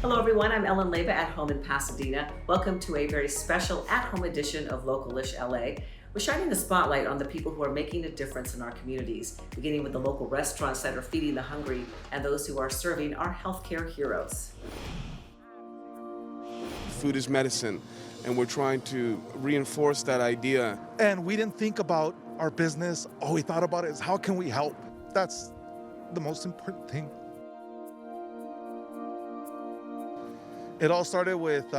Hello everyone, I'm Ellen Leyva at home in Pasadena. Welcome to a very special at-home edition of Localish LA. We're shining the spotlight on the people who are making a difference in our communities, beginning with the local restaurants that are feeding the hungry and those who are serving our healthcare heroes. Food is medicine, and we're trying to reinforce that idea. And we didn't think about our business. All we thought about is how can we help? That's the most important thing. It all started with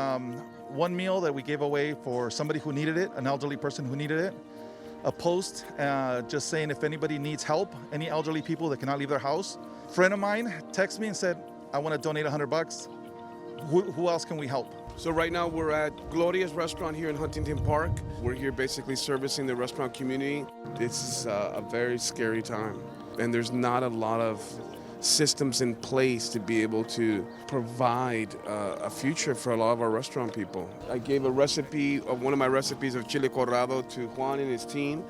one meal that we gave away for somebody who needed it, an elderly person who needed it. A post just saying if anybody needs help, any elderly people that cannot leave their house. A friend of mine texted me and said, I want to donate $100. Who else can we help? So right now we're at Gloria's restaurant here in Huntington Park. We're here basically servicing the restaurant community. This is a very scary time, and there's not a lot of systems in place to be able to provide a future for a lot of our restaurant people. I gave a recipe of one of my recipes of chile colorado to Juan and his team,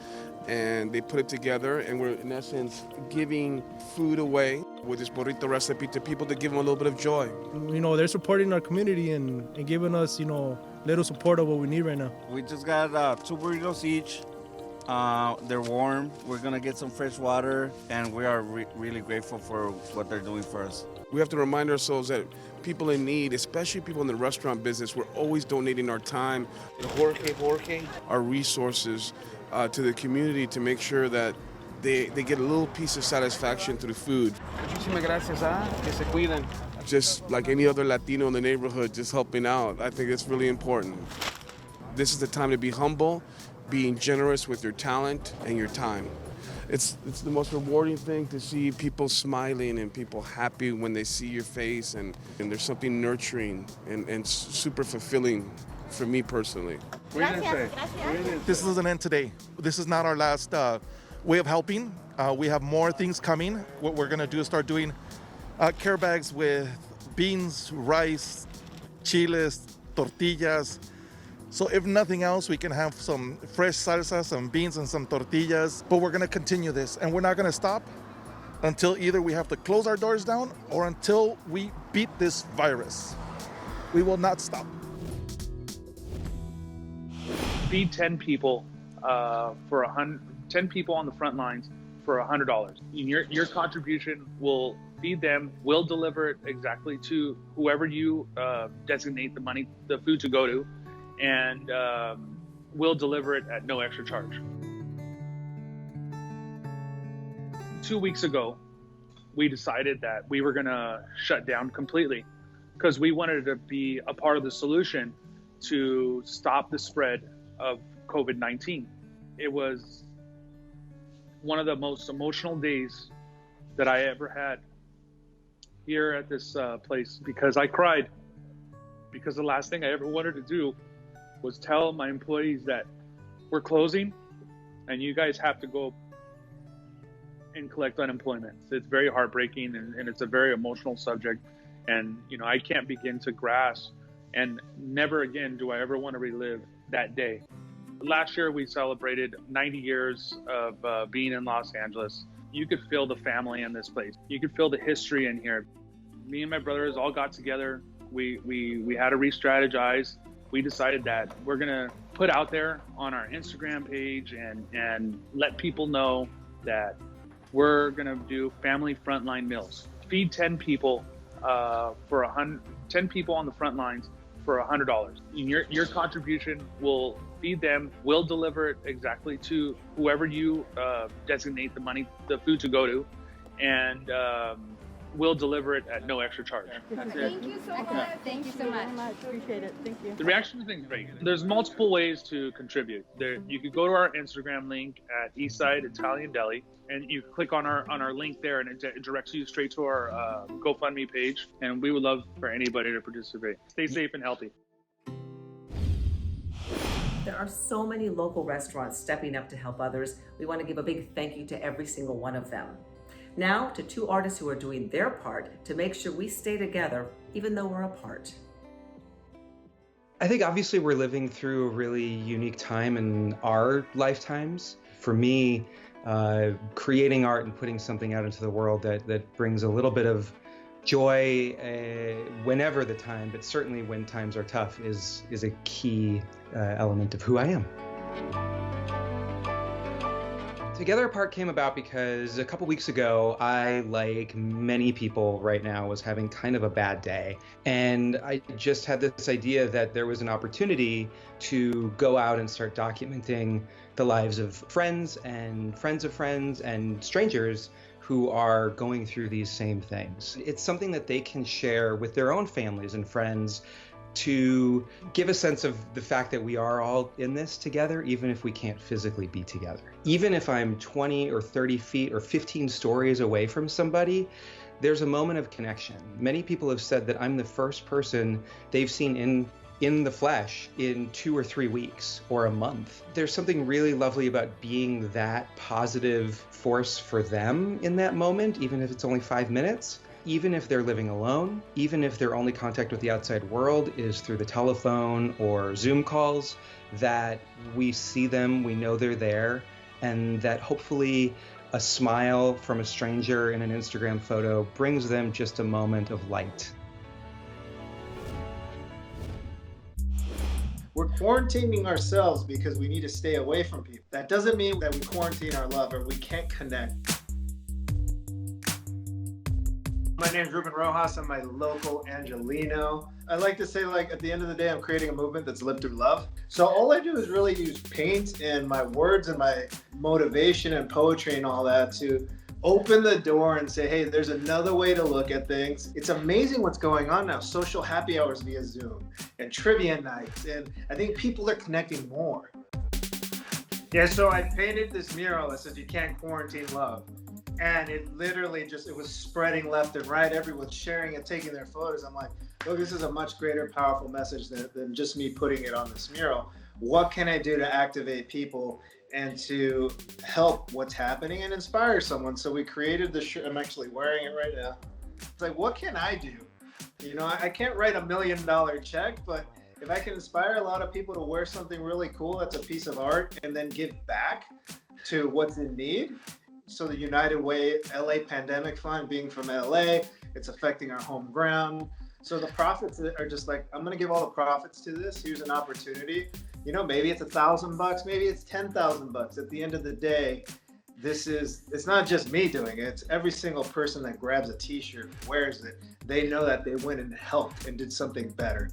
and they put it together, and we're in essence giving food away with this burrito recipe to people to give them a little bit of joy. You know, they're supporting our community and giving us, little support of what we need right now. We just got 2 burritos each. They're warm. We're gonna get some fresh water, and we are really grateful for what they're doing for us. We have to remind ourselves that people in need, especially people in the restaurant business, we're always donating our time, our resources to the community to make sure that they get a little piece of satisfaction through food. Muchísimas gracias, que se cuiden. Just like any other Latino in the neighborhood, just helping out. I think it's really important. This is the time to be humble, being generous with your talent and your time. It's the most rewarding thing to see people smiling and people happy when they see your face, and there's something nurturing and super fulfilling for me personally. This doesn't end today. This is not our last way of helping. We have more things coming. What we're gonna do is start doing care bags with beans, rice, chiles, tortillas. So if nothing else, we can have some fresh salsa, some beans, and some tortillas. But we're gonna continue this, and we're not gonna stop until either we have to close our doors down or until we beat this virus. We will not stop. Feed 10 people for 10 people on the front lines for $100. Your contribution will feed them. We'll deliver it exactly to whoever you designate the food to go to, and we'll deliver it at no extra charge. 2 weeks ago, we decided that we were gonna shut down completely because we wanted to be a part of the solution to stop the spread of COVID-19. It was one of the most emotional days that I ever had here at this place, because I cried, because the last thing I ever wanted to do was tell my employees that we're closing and you guys have to go and collect unemployment. It's very heartbreaking, and it's a very emotional subject, and I can't begin to grasp, and never again do I ever want to relive that day. Last year we celebrated 90 years of being in Los Angeles. You could feel the family in this place. You could feel the history in here. Me and my brothers all got together. We had to re-strategize. We decided that we're gonna put out there on our Instagram page and let people know that we're gonna do family frontline meals. Feed 10 people for 10 people on the front lines for $100. Your contribution will feed them. We'll deliver it exactly to whoever you designate the food to go to, and we'll deliver it at no extra charge. Thank you so much. Thank you so much. Appreciate it. Thank you. The reaction has been great. There's multiple ways to contribute. You could go to our Instagram link at Eastside Italian Deli, and you click on our link there, and it directs you straight to our GoFundMe page. And we would love for anybody to participate. Stay safe and healthy. There are so many local restaurants stepping up to help others. We want to give a big thank you to every single one of them. Now to 2 artists who are doing their part to make sure we stay together even though we're apart. I think obviously we're living through a really unique time in our lifetimes. For me, creating art and putting something out into the world that brings a little bit of Joy, whenever the time, but certainly when times are tough, is a key element of who I am. Together Apart came about because a couple weeks ago, I, like many people right now, was having kind of a bad day. And I just had this idea that there was an opportunity to go out and start documenting the lives of friends and friends of friends and strangers who are going through these same things. It's something that they can share with their own families and friends to give a sense of the fact that we are all in this together, even if we can't physically be together. Even if I'm 20 or 30 feet or 15 stories away from somebody, there's a moment of connection. Many people have said that I'm the first person they've seen in the flesh in 2 or 3 weeks or a month. There's something really lovely about being that positive force for them in that moment, even if it's only 5 minutes. Even if they're living alone, even if their only contact with the outside world is through the telephone or Zoom calls, that we see them, we know they're there, and that hopefully a smile from a stranger in an Instagram photo brings them just a moment of light. We're quarantining ourselves because we need to stay away from people. That doesn't mean that we quarantine our love or we can't connect. My name is Ruben Rojas. I'm my local Angelino. I like to say, like, at the end of the day, I'm creating a movement that's lived through love. So all I do is really use paint and my words and my motivation and poetry and all that to open the door and say, hey, there's another way to look at things. It's amazing what's going on now. Social happy hours via Zoom and trivia nights. And I think people are connecting more. Yeah, so I painted this mural that says you can't quarantine love. And it literally it was spreading left and right. Everyone's sharing it, taking their photos. I'm like, look, this is a much greater, powerful message than just me putting it on this mural. What can I do to activate people and to help what's happening and inspire someone? So we created the shirt. I'm actually wearing it right now. It's like, what can I do? You know, I can't write $1 million check, but if I can inspire a lot of people to wear something really cool that's a piece of art and then give back to what's in need. So the United Way LA Pandemic Fund, being from LA, it's affecting our home ground. So the profits are just like, I'm gonna give all the profits to this. Here's an opportunity. You know, maybe it's $1,000, maybe it's $10,000. At the end of the day, it's not just me doing it. It's every single person that grabs a t-shirt and wears it. They know that they went and helped and did something better.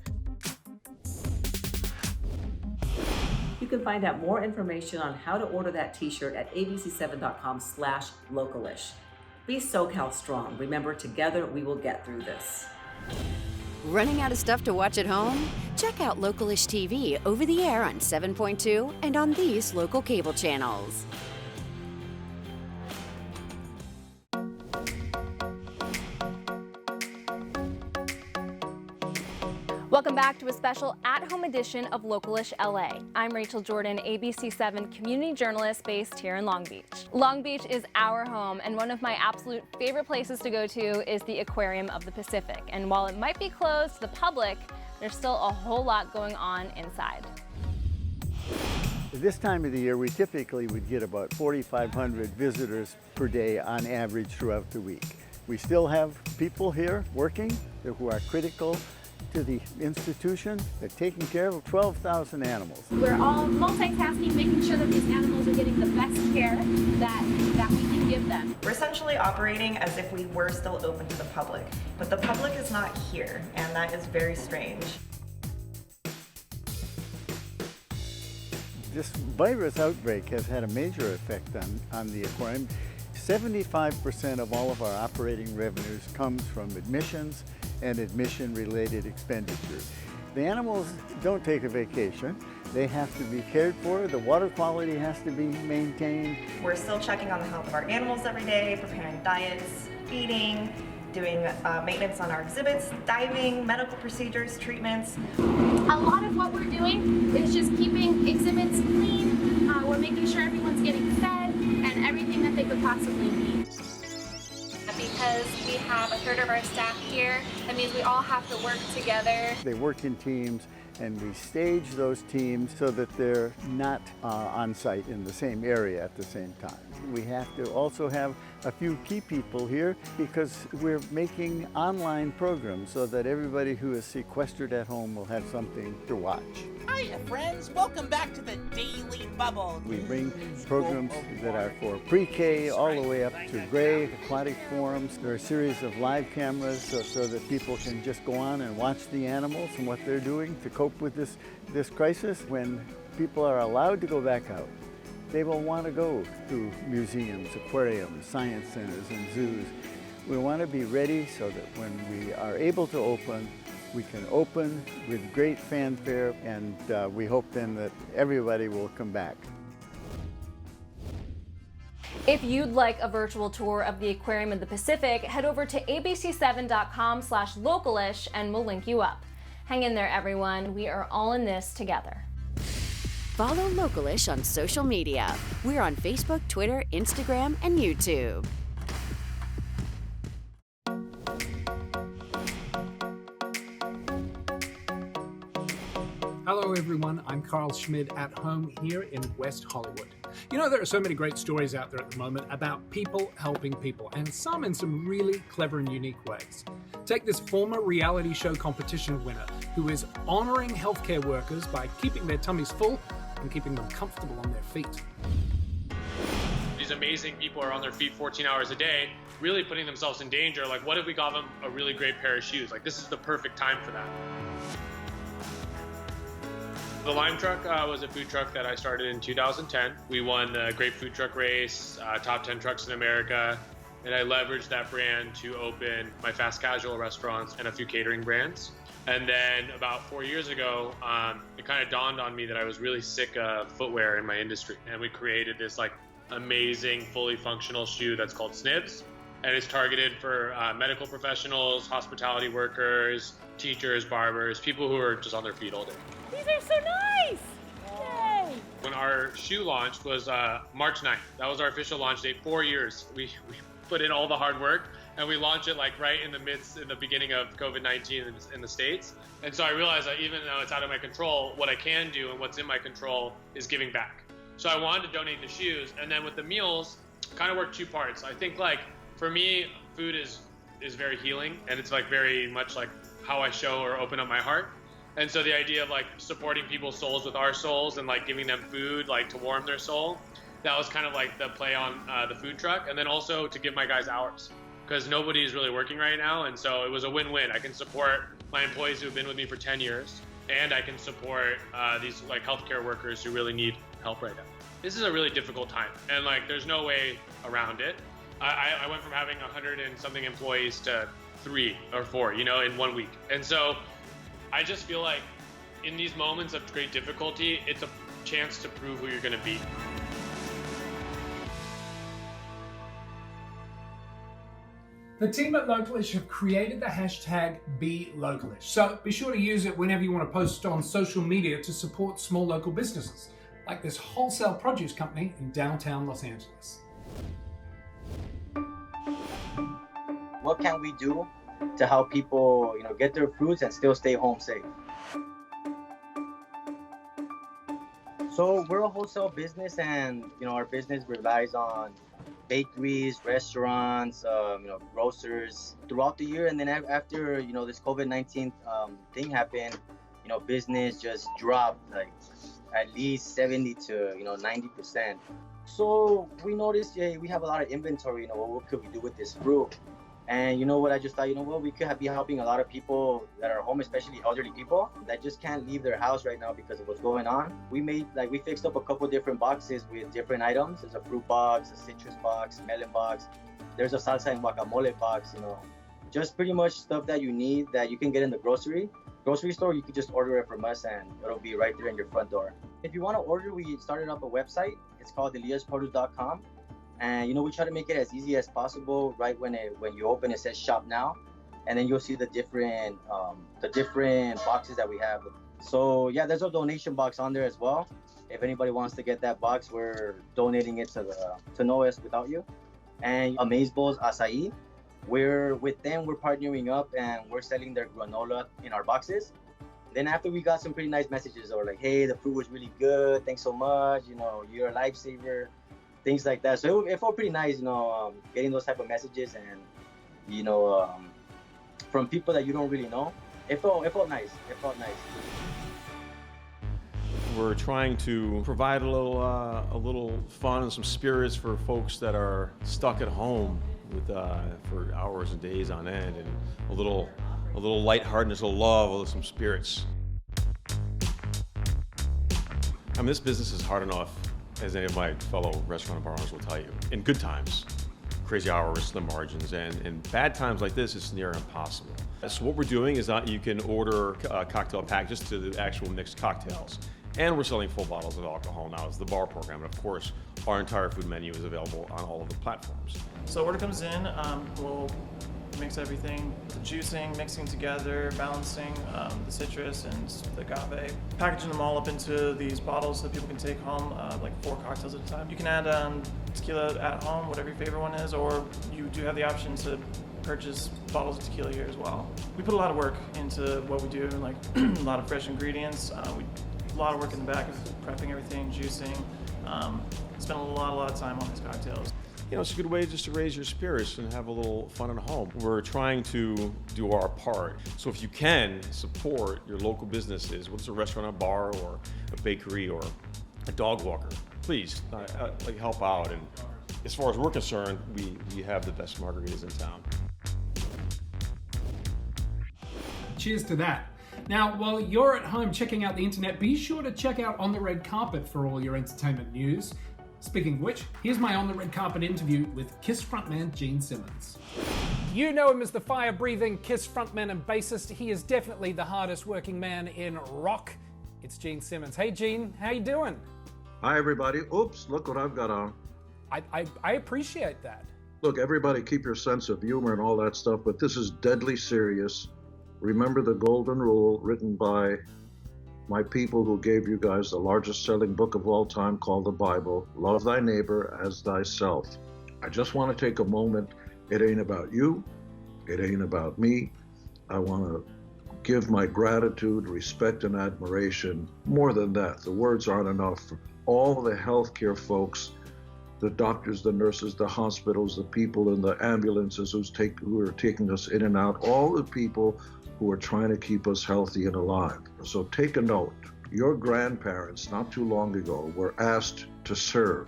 You can find out more information on how to order that t-shirt at abc7.com/localish. Be SoCal strong. Remember, together we will get through this. Running out of stuff to watch at home? Check out Localish TV over the air on 7.2 and on these local cable channels. Welcome back to a special at-home edition of Localish LA. I'm Rachel Jordan, ABC7 community journalist based here in Long Beach. Long Beach is our home, and one of my absolute favorite places to go to is the Aquarium of the Pacific. And while it might be closed to the public, there's still a whole lot going on inside. This time of the year, we typically would get about 4,500 visitors per day on average throughout the week. We still have people here working who are critical to the institution. They're taking care of 12,000 animals. We're all multitasking, making sure that these animals are getting the best care that we can give them. We're essentially operating as if we were still open to the public, but the public is not here, and that is very strange. This virus outbreak has had a major effect on the aquarium. 75% of all of our operating revenues comes from admissions and admission-related expenditures. The animals don't take a vacation. They have to be cared for. The water quality has to be maintained. We're still checking on the health of our animals every day, preparing diets, feeding, doing maintenance on our exhibits, diving, medical procedures, treatments. A lot of what we're doing is just keeping exhibits clean. We're making sure everyone's getting fed and everything that they could possibly need. Because we have a third of our staff here, that means we all have to work together. They work in teams, and we stage those teams so that they're not on site in the same area at the same time. We have to also have a few key people here because we're making online programs so that everybody who is sequestered at home will have something to watch. Hiya, friends. Welcome back to the Daily Bubble. We bring programs that are for pre-K all the way up to grade, aquatic forums. There are a series of live cameras so that people can just go on and watch the animals and what they're doing to cope with this crisis. When people are allowed to go back out, they will want to go to museums, aquariums, science centers, and zoos. We want to be ready so that when we are able to open, we can open with great fanfare, and we hope then that everybody will come back. If you'd like a virtual tour of the Aquarium of the Pacific, head over to abc7.com/localish and we'll link you up. Hang in there, everyone. We are all in this together. Follow Localish on social media. We're on Facebook, Twitter, Instagram, and YouTube. Hello everyone, I'm Carl Schmid at home here in West Hollywood. You know, there are so many great stories out there at the moment about people helping people, and some in some really clever and unique ways. Take this former reality show competition winner who is honoring healthcare workers by keeping their tummies full and keeping them comfortable on their feet. These amazing people are on their feet 14 hours a day, really putting themselves in danger. Like, what if we got them a really great pair of shoes? Like, this is the perfect time for that. The Lime Truck was a food truck that I started in 2010. We won the Great Food Truck Race, Top 10 Trucks in America, and I leveraged that brand to open my fast casual restaurants and a few catering brands. And then about 4 years ago, it kind of dawned on me that I was really sick of footwear in my industry. And we created this like amazing, fully functional shoe that's called Snibs. And it's targeted for medical professionals, hospitality workers, teachers, barbers, people who are just on their feet all day. These are so nice! Yay! When our shoe launched was March 9th. That was our official launch date, 4 years. We put in all the hard work and we launched it like right in the beginning of COVID-19 in the States. And so I realized that even though it's out of my control, what I can do and what's in my control is giving back. So I wanted to donate the shoes, and then with the meals, kind of worked two parts. I think like for me, food is very healing, and it's like very much like how I show or open up my heart. And so the idea of like supporting people's souls with our souls and like giving them food like to warm their soul, that was kind of like the play on the food truck. And then also to give my guys hours, because nobody is really working right now. And so it was a win-win. I can support my employees who have been with me for 10 years, and I can support these like healthcare workers who really need help right now. This is a really difficult time, and like there's no way around it. I went from having 100 and something employees to 3 or 4, you know, in 1 week. And so I just feel like in these moments of great difficulty, it's a chance to prove who you're going to be. The team at Localish have created the hashtag #BeLocalish. So be sure to use it whenever you want to post on social media to support small local businesses, like this wholesale produce company in downtown Los Angeles. What can we do to help people, you know, get their fruits and still stay home safe? So we're a wholesale business, and you know, our business relies on bakeries, restaurants, you know, grocers throughout the year. And then after, you know, this COVID-19 thing happened, you know, business just dropped like at least 70 to, you know, 90%. So we noticed, yeah, we have a lot of inventory, you know, what could we do with this fruit? And you know what, I just thought, you know what, we could be helping a lot of people that are home, especially elderly people that just can't leave their house right now because of what's going on. We fixed up a couple different boxes with different items. There's a fruit box, a citrus box, melon box. There's a salsa and guacamole box, you know. Just pretty much stuff that you need that you can get in the grocery store. You can just order it from us and it'll be right there in your front door. If you want to order, we started up a website. It's called eliasproduce.com. And you know, we try to make it as easy as possible. Right when you open, it says shop now, and then you'll see the different boxes that we have. So yeah, there's a donation box on there as well. If anybody wants to get that box, we're donating it to No S Without You. And Amaze Bowls Acai, we're partnering up and we're selling their granola in our boxes. Then after we got some pretty nice messages, or like, hey, the food was really good, thanks so much, you know, you're a lifesaver. things like that. So it felt pretty nice, getting those type of messages and, from people that you don't really know. It felt nice. It felt nice. We're trying to provide a little fun and some spirits for folks that are stuck at home with for hours and days on end, and a little lightheartedness, a love, some spirits. I mean, this business is hard enough, as any of my fellow restaurant and bar owners will tell you. In good times, crazy hours, slim margins, and in bad times like this, it's near impossible. So what we're doing is that you can order cocktail packages to the actual mixed cocktails. And we're selling full bottles of alcohol now as the bar program. And of course, our entire food menu is available on all of the platforms. So order comes in, we'll mix everything, the juicing, mixing together, balancing the citrus and the agave, packaging them all up into these bottles so that people can take home, like 4 cocktails at a time. You can add tequila at home, whatever your favorite one is, or you do have the option to purchase bottles of tequila here as well. We put a lot of work into what we do, like a lot of fresh ingredients. A lot of work in the back of prepping everything, juicing. Spend a lot of time on these cocktails. It's a good way just to raise your spirits and have a little fun at home. We're trying to do our part. So if you can support your local businesses, whether it's a restaurant, a bar, or a bakery, or a dog walker, please help out. And as far as we're concerned, we have the best margaritas in town. Cheers to that. Now, while you're at home checking out the internet, be sure to check out On the Red Carpet for all your entertainment news. Speaking of which, here's my On the Red Carpet interview with KISS frontman Gene Simmons. You know him as the fire-breathing KISS frontman and bassist. He is definitely the hardest working man in rock. It's Gene Simmons. Hey Gene, how you doing? Hi everybody. Oops, look what I've got on. I appreciate that. Look, everybody keep your sense of humor and all that stuff, but this is deadly serious. Remember the golden rule written by my people who gave you guys the largest selling book of all time called the Bible. Love thy neighbor as thyself. I just want to take a moment. It ain't about you. It ain't about me. I want to give my gratitude, respect, and admiration. More than that, the words aren't enough. For all the healthcare folks, the doctors, the nurses, the hospitals, the people in the ambulances who are taking us in and out, all the people who are trying to keep us healthy and alive. So take a note. Your grandparents, not too long ago, were asked to serve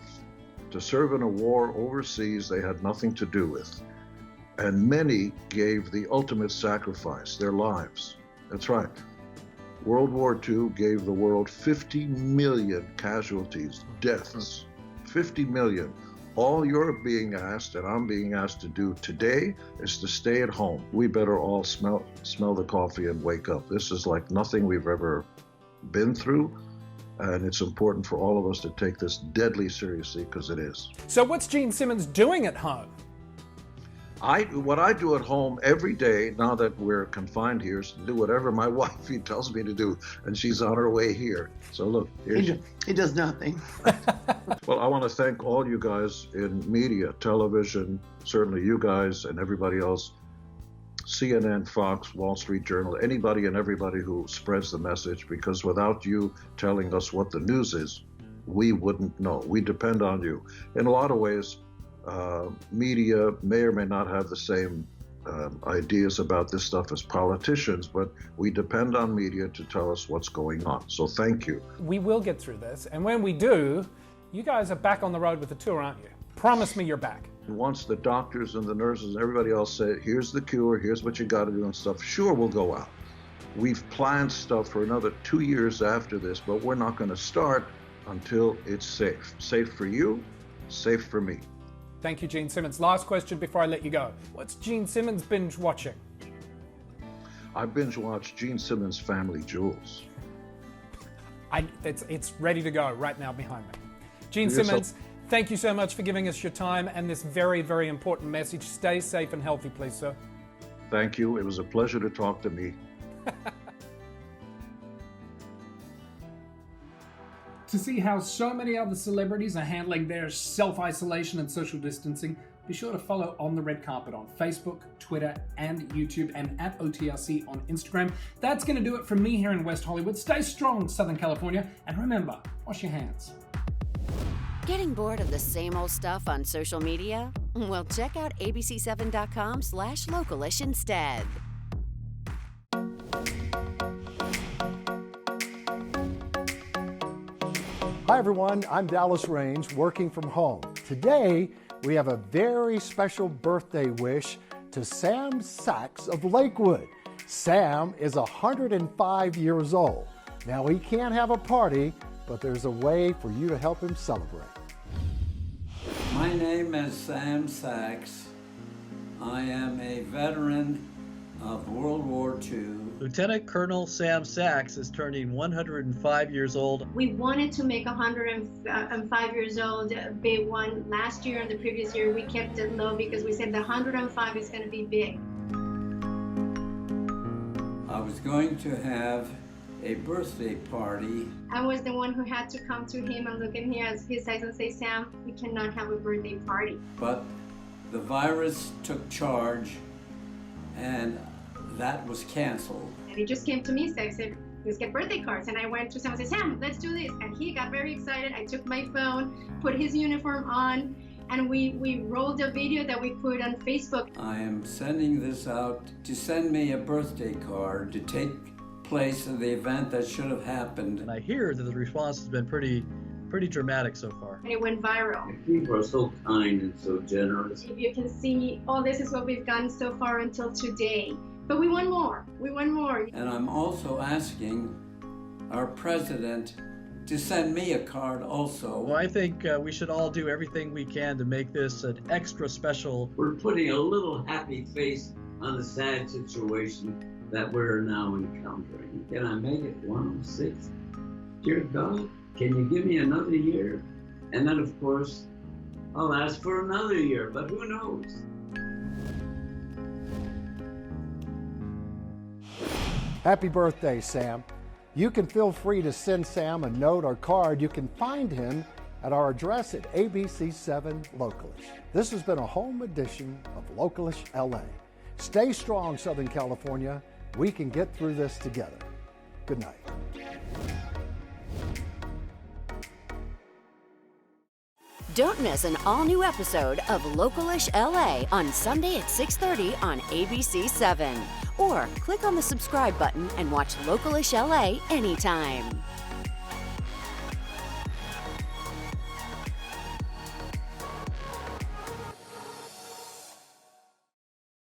in a war overseas they had nothing to do with. And many gave the ultimate sacrifice, their lives. That's right. World War II gave the world 50 million casualties, deaths. 50 million. All you're being asked, and I'm being asked to do today, is to stay at home. We better all smell the coffee and wake up. This is like nothing we've ever been through, and it's important for all of us to take this deadly seriously, because it is. So what's Gene Simmons doing at home? What I do at home every day, now that we're confined here, is to do whatever my wife tells me to do, and she's on her way here. So look, he does nothing. Well, I want to thank all you guys in media, television, certainly you guys and everybody else, CNN, Fox, Wall Street Journal, anybody and everybody who spreads the message, because without you telling us what the news is, we wouldn't know. We depend on you. In a lot of ways, media may or may not have the same ideas about this stuff as politicians, but we depend on media to tell us what's going on. So thank you. We will get through this, and when we do, you guys are back on the road with the tour, aren't you? Promise me you're back. Once the doctors and the nurses and everybody else say, here's the cure, here's what you got to do and stuff, sure, we'll go out. We've planned stuff for another 2 years after this, but we're not going to start until it's safe. Safe for you, safe for me. Thank you, Gene Simmons. Last question before I let you go. What's Gene Simmons binge watching? I binge watched Gene Simmons' Family Jewels. It's ready to go right now behind me. Gene Simmons, thank you so much for giving us your time and this very, very important message. Stay safe and healthy, please, sir. Thank you. It was a pleasure to talk to me. To see how so many other celebrities are handling their self-isolation and social distancing, be sure to follow On the Red Carpet on Facebook, Twitter, and YouTube, and at OTRC on Instagram. That's going to do it from me here in West Hollywood. Stay strong, Southern California, and remember, wash your hands. Getting bored of the same old stuff on social media? Well, check out abc7.com/localish instead. Hi everyone, I'm Dallas Raines, working from home. Today, we have a very special birthday wish to Sam Sachs of Lakewood. Sam is 105 years old. Now, he can't have a party, but there's a way for you to help him celebrate. My name is Sam Sachs. I am a veteran of World War II. Lieutenant Colonel Sam Sachs is turning 105 years old. We wanted to make 105 years old big one. Last year and the previous year, we kept it low because we said the 105 is going to be big. I was going to have a birthday party. I was the one who had to come to him and look in here at his eyes and say, Sam, we cannot have a birthday party. But the virus took charge and that was canceled. And he just came to me and said, let's get birthday cards. And I went to Sam and said, Sam, let's do this. And he got very excited. I took my phone, put his uniform on, and we rolled a video that we put on Facebook. I am sending this out to send me a birthday card to take place in the event that should have happened. And I hear that the response has been pretty dramatic so far. And it went viral. People are so kind and so generous. If you can see, this is what we've gotten so far until today. But we want more. We want more. And I'm also asking our president to send me a card also. Well, I think we should all do everything we can to make this an extra special. We're putting a little happy face on the sad situation that we're now encountering. Can I make it 106? Dear God, can you give me another year? And then, of course, I'll ask for another year, but who knows? Happy birthday, Sam. You can feel free to send Sam a note or card. You can find him at our address at ABC7 Localish. This has been a home edition of Localish LA. Stay strong, Southern California. We can get through this together. Good night. Don't miss an all-new episode of Localish LA on Sunday at 6:30 on ABC7. Or click on the subscribe button and watch Localish LA anytime.